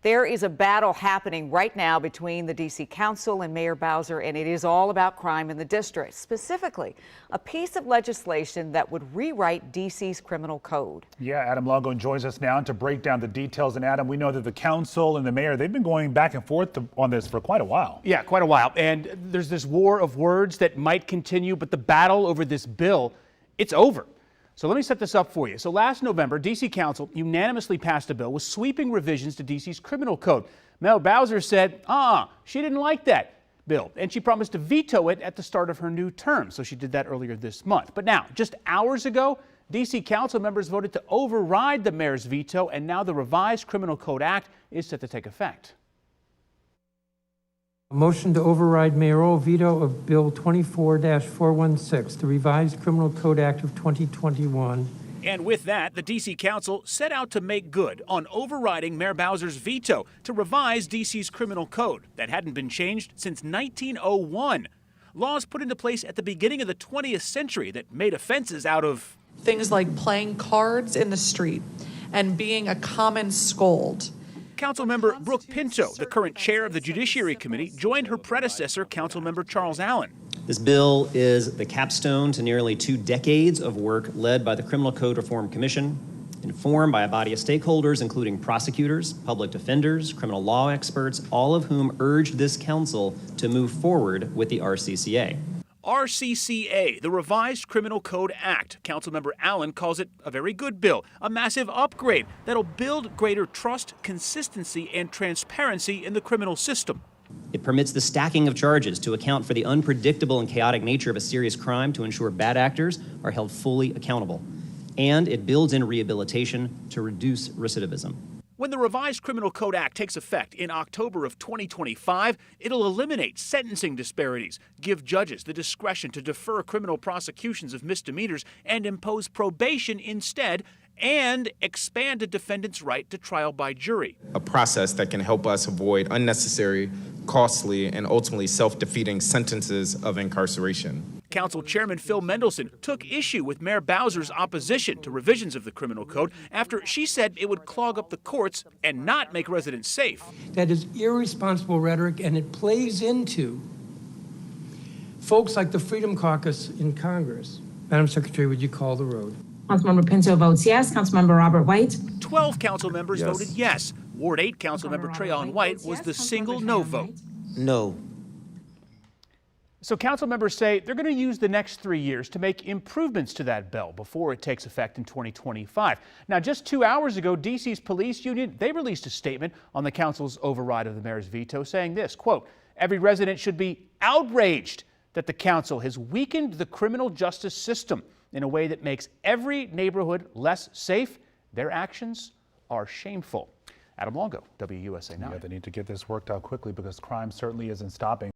There is a battle happening right now between the D.C. Council and Mayor Bowser, and it is all about crime in the district, specifically a piece of legislation that would rewrite D.C.'s criminal code. Yeah, Adam Longo joins us now to break down the details. And Adam, we know that the council and the mayor, they've been going back and forth on this for quite a while. Yeah, quite a while. And there's this war of words that might continue, but the battle over this bill, it's over. So let me set this up for you. So last November, D.C. Council unanimously passed a bill with sweeping revisions to D.C.'s criminal code. Mayor Bowser said, she didn't like that bill, and she promised to veto it at the start of her new term. So she did that earlier this month. But now, just hours ago, D.C. Council members voted to override the mayor's veto, and now the revised Criminal Code Act is set to take effect. A motion to override mayoral veto of Bill 24-416, the revised Criminal Code Act of 2021. And with that, the D.C. Council set out to make good on overriding Mayor Bowser's veto to revise D.C.'s criminal code that hadn't been changed since 1901. Laws put into place at the beginning of the 20th century that made offenses out of things like playing cards in the street and being a common scold. Councilmember Brooke Pinto, the current chair of the Judiciary Committee, joined her predecessor, Councilmember Charles Allen. This bill is the capstone to nearly 2 decades of work led by the Criminal Code Reform Commission, informed by a body of stakeholders, including prosecutors, public defenders, criminal law experts, all of whom urged this council to move forward with the RCCA. RCCA, the Revised Criminal Code Act. Councilmember Allen calls it a very good bill, a massive upgrade that'll build greater trust, consistency, and transparency in the criminal system. It permits the stacking of charges to account for the unpredictable and chaotic nature of a serious crime to ensure bad actors are held fully accountable. And it builds in rehabilitation to reduce recidivism. When the Revised Criminal Code Act takes effect in October of 2025, it'll eliminate sentencing disparities, give judges the discretion to defer criminal prosecutions of misdemeanors and impose probation instead, and expand a defendant's right to trial by jury. A process that can help us avoid unnecessary, costly, and ultimately self-defeating sentences of incarceration. Council Chairman Phil Mendelson took issue with Mayor Bowser's opposition to revisions of the criminal code after she said it would clog up the courts and not make residents safe. That is irresponsible rhetoric, and it plays into folks like the Freedom Caucus in Congress. Madam Secretary, would you call the road? Councilmember Pinto votes yes. Councilmember Robert White. 12 council members voted yes. Ward 8 Councilmember Trayon White was the single no vote. No. So council members say they're going to use the next 3 years to make improvements to that bill before it takes effect in 2025. Now, just 2 hours ago, D.C.'s police union, they released a statement on the council's override of the mayor's veto saying this, quote, "Every resident should be outraged that the council has weakened the criminal justice system in a way that makes every neighborhood less safe. Their actions are shameful." Adam Longo, WUSA 9. Yeah, they need to get this worked out quickly because crime certainly isn't stopping.